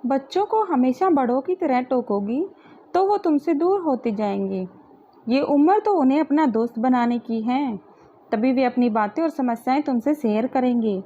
बच्चों को हमेशा बड़ों की तरह टोकोगी तो वो तुमसे दूर होते जाएंगे। ये उम्र तो उन्हें अपना दोस्त बनाने की है, तभी वे अपनी बातें और समस्याएं तुमसे शेयर करेंगे,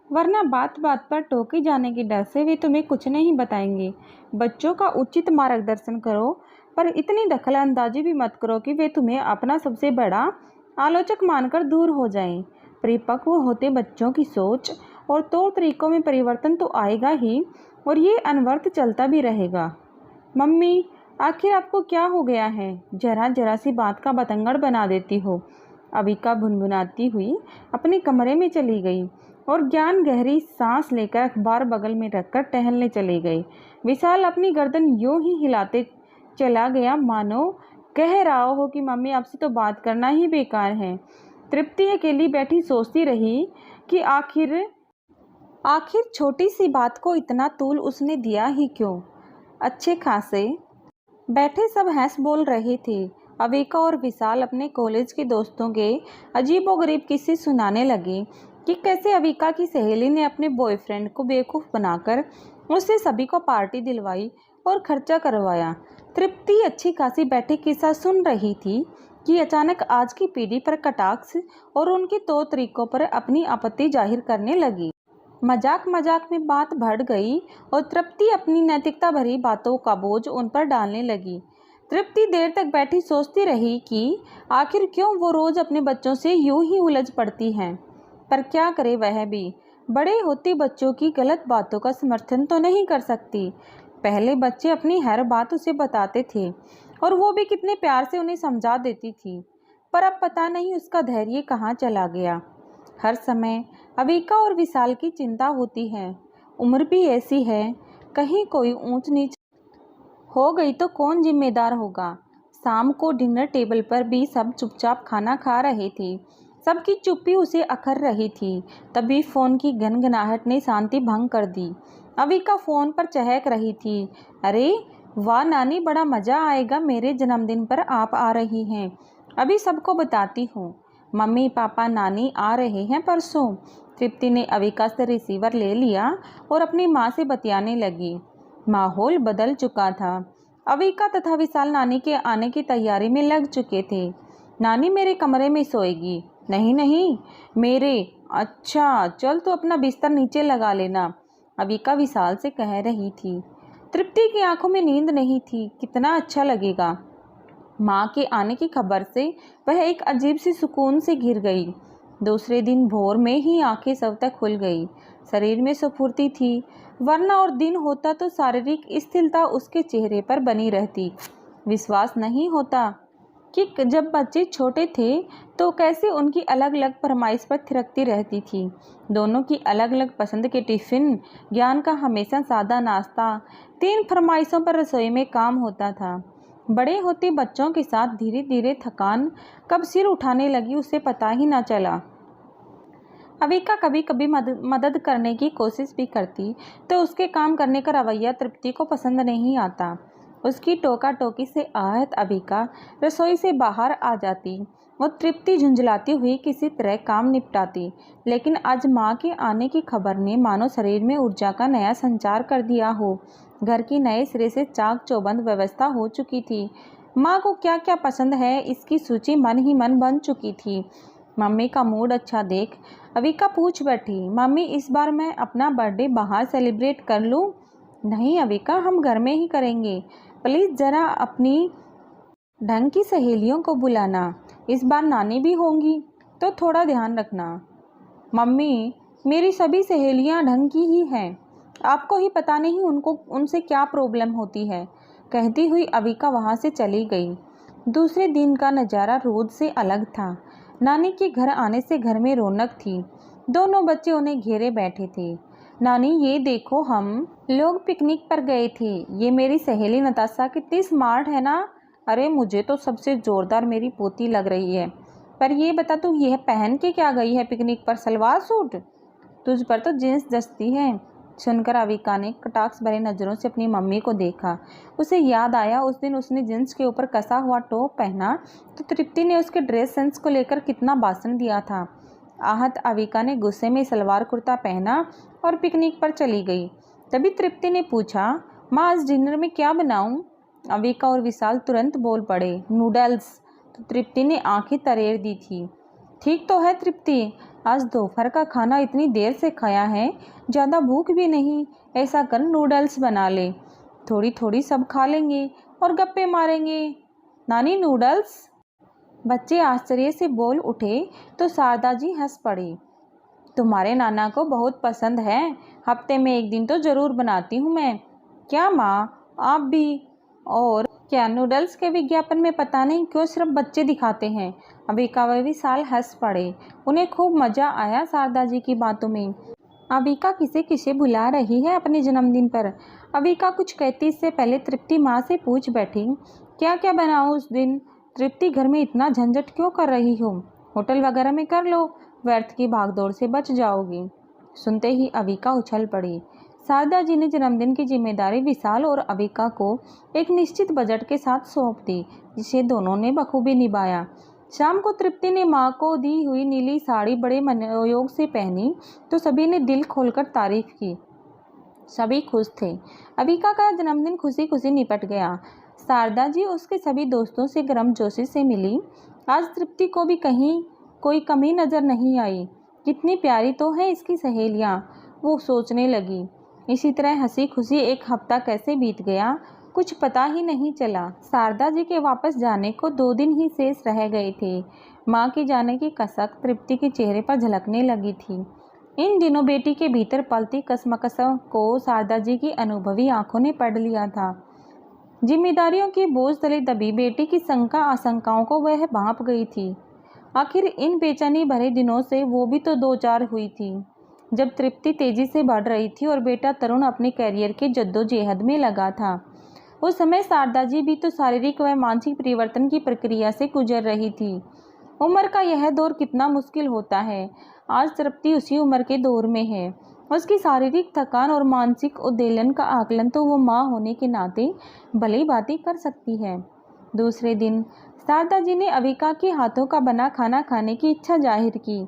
वरना बात बात पर टोके जाने के डर से वे तुम्हें कुछ नहीं बताएंगे। बच्चों का उचित मार्गदर्शन करो, पर इतनी दखलंदाजी भी मत करो कि वे तुम्हें अपना सबसे बड़ा आलोचक मानकर दूर हो जाएं। परिपक्व होते बच्चों की सोच और तौर तरीकों में परिवर्तन तो आएगा ही, और ये अनवरत चलता भी रहेगा। मम्मी, आखिर आपको क्या हो गया है? जरा जरा सी बात का बतंगड़ बना देती हो। अविका भुनभुनाती हुई अपने कमरे में चली गई और ज्ञान गहरी सांस लेकर अखबार बगल में रखकर टहलने चले गए। विशाल अपनी गर्दन यूं ही हिलाते चला गया मानो कह रहा हो कि मम्मी, आपसे तो बात करना ही बेकार है। तृप्ति अकेली बैठी सोचती रही कि आखिर छोटी सी बात को इतना तूल उसने दिया ही क्यों। अच्छे खासे बैठे सब हंस बोल रहे थे। अविका और विशाल अपने कॉलेज के दोस्तों के अजीबोगरीब किस्से सुनाने लगे कि कैसे अविका की सहेली ने अपने बॉयफ्रेंड को बेवकूफ़ बनाकर उससे सभी को पार्टी दिलवाई और खर्चा करवाया। तृप्ति अच्छी खासी बैठे किस्सा सुन रही थी कि अचानक आज की पीढ़ी पर कटाक्ष और उनके तौर तरीकों पर अपनी आपत्ति जाहिर करने लगी। मजाक मजाक में बात बढ़ गई और तृप्ति अपनी नैतिकता भरी बातों का बोझ उन पर डालने लगी। तृप्ति देर तक बैठी सोचती रही कि आखिर क्यों वो रोज़ अपने बच्चों से यूं ही उलझ पड़ती हैं, पर क्या करे वह भी। बड़े होते बच्चों की गलत बातों का समर्थन तो नहीं कर सकती। पहले बच्चे अपनी हर बात उसे बताते थे और वो भी कितने प्यार से उन्हें समझा देती थी, पर अब पता नहीं उसका धैर्य कहाँ चला गया। हर समय अविका और विशाल की चिंता होती है। उम्र भी ऐसी है, कहीं कोई ऊंच नीच हो गई तो कौन जिम्मेदार होगा। शाम को डिनर टेबल पर भी सब चुपचाप खाना खा रहे थे। सबकी चुप्पी उसे अखर रही थी। तभी फ़ोन की गनगनाहट ने शांति भंग कर दी। अविका फ़ोन पर चहक रही थी। अरे वाह नानी, बड़ा मज़ा आएगा, मेरे जन्मदिन पर आप आ रही हैं। अभी सबको बताती हूँ। मम्मी पापा नानी आ रहे हैं परसों। तृप्ति ने अविका से रिसीवर ले लिया और अपनी माँ से बतियाने लगी। माहौल बदल चुका था। अविका तथा विशाल नानी के आने की तैयारी में लग चुके थे। नानी मेरे कमरे में सोएगी। नहीं नहीं, मेरे। अच्छा चल, तो अपना बिस्तर नीचे लगा लेना, अविका विशाल से कह रही थी। तृप्ति की आंखों में नींद नहीं थी। कितना अच्छा लगेगा। माँ के आने की खबर से वह एक अजीब सी सुकून से घिर गई। दूसरे दिन भोर में ही आंखें सब तक खुल गई। शरीर में स्फूर्ति थी, वरना और दिन होता तो शारीरिक स्थिरता उसके चेहरे पर बनी रहती। विश्वास नहीं होता कि जब बच्चे छोटे थे तो कैसे उनकी अलग अलग फरमाइश पर थिरकती रहती थी। दोनों की अलग अलग पसंद के टिफ़िन, ज्ञान का हमेशा सादा नाश्ता, 3 फरमाइशों पर रसोई में काम होता था। बड़े होते बच्चों के साथ धीरे धीरे थकान कब सिर उठाने लगी उसे पता ही ना चला। अविका कभी कभी मदद करने की कोशिश भी करती तो उसके काम करने का रवैया तृप्ति को पसंद नहीं आता। उसकी टोका टोकी से आहत अविका रसोई से बाहर आ जाती और तृप्ति झुंझलाती हुई किसी तरह काम निपटाती। लेकिन आज माँ के आने की खबर ने मानो शरीर में ऊर्जा का नया संचार कर दिया हो। घर की नए सिरे से चाक चौबंद व्यवस्था हो चुकी थी। माँ को क्या क्या पसंद है इसकी सूची मन ही मन बन चुकी थी। मम्मी का मूड अच्छा देख अविका पूछ बैठी, मम्मी इस बार मैं अपना बर्थडे बाहर सेलिब्रेट कर लूँ? नहीं अविका, हम घर में ही करेंगे। प्लीज़ ज़रा अपनी ढंग की सहेलियों को बुलाना। इस बार नानी भी होंगी तो थोड़ा ध्यान रखना। मम्मी, मेरी सभी सहेलियां ढंग की ही हैं, आपको ही पता नहीं उनसे क्या प्रॉब्लम होती है। कहती हुई अविका वहाँ से चली गई। दूसरे दिन का नज़ारा रोज से अलग था। नानी के घर आने से घर में रौनक थी। दोनों बच्चे उन्हें घेरे बैठे थे। नानी ये देखो, हम लोग पिकनिक पर गए थे। ये मेरी सहेली नताशा कितनी स्मार्ट है ना। अरे मुझे तो सबसे ज़ोरदार मेरी पोती लग रही है। पर ये बता, तू यह पहन के क्या गई है पिकनिक पर? सलवार सूट? तुझ पर तो जीन्स जचती है। सुनकर अविका ने कटाक्ष भरे नज़रों से अपनी मम्मी को देखा। उसे याद आया उस दिन उसने जीन्स के ऊपर कसा हुआ टॉप पहना तो तृप्ति ने उसके ड्रेस सेंस को लेकर कितना भाषण दिया था। आहत अविका ने गुस्से में सलवार कुर्ता पहना और पिकनिक पर चली गई। तभी तृप्ति ने पूछा, माँ आज डिनर में क्या बनाऊं? अविका और विशाल तुरंत बोल पड़े, नूडल्स। तो तृप्ति ने आंखें तरेर दी थी। ठीक तो है तृप्ति, आज दोपहर का खाना इतनी देर से खाया है, ज़्यादा भूख भी नहीं। ऐसा कर नूडल्स बना ले, थोड़ी थोड़ी सब खा लेंगे और गप्पे मारेंगे। नानी नूडल्स? बच्चे आश्चर्य से बोल उठे तो शारदा जी हंस पड़ी। तुम्हारे नाना को बहुत पसंद है, हफ्ते में एक दिन तो ज़रूर बनाती हूँ मैं। क्या माँ, आप भी? और क्या नूडल्स के विज्ञापन में पता नहीं क्यों सिर्फ बच्चे दिखाते हैं? अविका व विशाल हंस पड़े। उन्हें खूब मज़ा आया शारदा जी की बातों में। अविका किसे किसे बुला रही है अपने जन्मदिन पर? अविका कुछ कहती इससे पहले तृप्ति माँ से पूछ बैठी, क्या क्या बनाऊँ उस दिन? तृप्ति, घर में इतना झंझट क्यों कर रही हो? होटल वगैरह में कर लो, व्यर्थ की भागदौड़ से बच जाओगी। सुनते ही अविका उछल पड़ी। शारदा जी ने जन्मदिन की जिम्मेदारी विशाल और अविका को एक निश्चित बजट के साथ सौंप दी, जिसे दोनों ने बखूबी निभाया। शाम को तृप्ति ने माँ को दी हुई नीली साड़ी बड़े मनोयोग से पहनी तो सभी ने दिल खोलकर तारीफ की। सभी खुश थे। अविका का जन्मदिन खुशी खुशी निपट गया। शारदा जी उसके सभी दोस्तों से गर्मजोशी से मिली। आज तृप्ति को भी कहीं कोई कमी नज़र नहीं आई। कितनी प्यारी तो है इसकी सहेलियाँ, वो सोचने लगी। इसी तरह हंसी खुशी एक हफ्ता कैसे बीत गया, कुछ पता ही नहीं चला। शारदा जी के वापस जाने को 2 दिन ही शेष रह गए थे। माँ के जाने की कसक तृप्ति के चेहरे पर झलकने लगी थी। इन दिनों बेटी के भीतर पलती कसमकस को शारदा जी की अनुभवी आंखों ने पढ़ लिया था। जिम्मेदारियों के बोझ तले दबी बेटी की शंका आशंकाओं को वह भांप गई थी। आखिर इन बेचैनी भरे दिनों से वो भी तो 2-4 हुई थी, जब तृप्ति तेजी से बढ़ रही थी और बेटा तरुण अपने कैरियर के जद्दोजहद में लगा था। उस समय शारदा जी भी तो शारीरिक व मानसिक परिवर्तन की प्रक्रिया से गुजर रही थी। उम्र का यह दौर कितना मुश्किल होता है। आज तृप्ति उसी उम्र के दौर में है। उसकी शारीरिक थकान और मानसिक उद्वेलन का आकलन तो वो माँ होने के नाते भली भांति कर सकती है। दूसरे दिन शारदा जी ने अविका के हाथों का बना खाना खाने की इच्छा जाहिर की।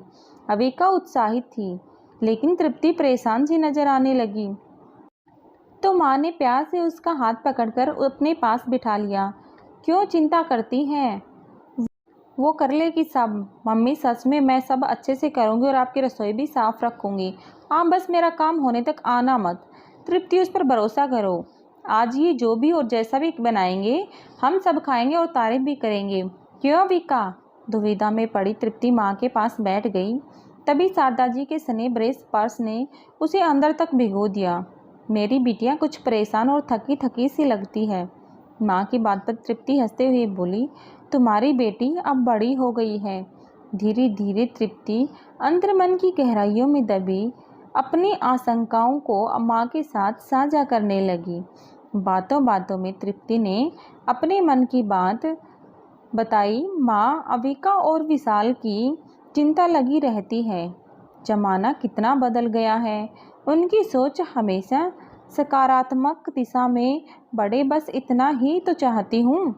अविका उत्साहित थी, लेकिन तृप्ति परेशान सी नजर आने लगी। तो माँ ने प्यार से उसका हाथ पकड़कर अपने पास बिठा लिया। क्यों चिंता करती है, वो कर लेगी सब। मम्मी, सच में मैं सब अच्छे से करूँगी और आपकी रसोई भी साफ़ रखूँगी। आप बस मेरा काम होने तक आना मत। तृप्ति, उस पर भरोसा करो। आज ये जो भी और जैसा भी बनाएंगे हम सब खाएंगे और तारीफ भी करेंगे। क्यों विका? दुविधा में पड़ी तृप्ति माँ के पास बैठ गई। तभी शारदा जी के सने ब्रेस पर्स ने उसे अंदर तक भिगो दिया। मेरी बिटिया कुछ परेशान और थकी थकी सी लगती है। माँ की बात पर तृप्ति हंसते हुए बोली, तुम्हारी बेटी अब बड़ी हो गई है। धीरे धीरे तृप्ति अंतर्मन की गहराइयों में दबी अपनी आशंकाओं को माँ के साथ साझा करने लगी। बातों बातों में तृप्ति ने अपने मन की बात बताई। माँ, अविका और विशाल की चिंता लगी रहती है। जमाना कितना बदल गया है। उनकी सोच हमेशा सकारात्मक दिशा में बढ़े, बस इतना ही तो चाहती हूँ।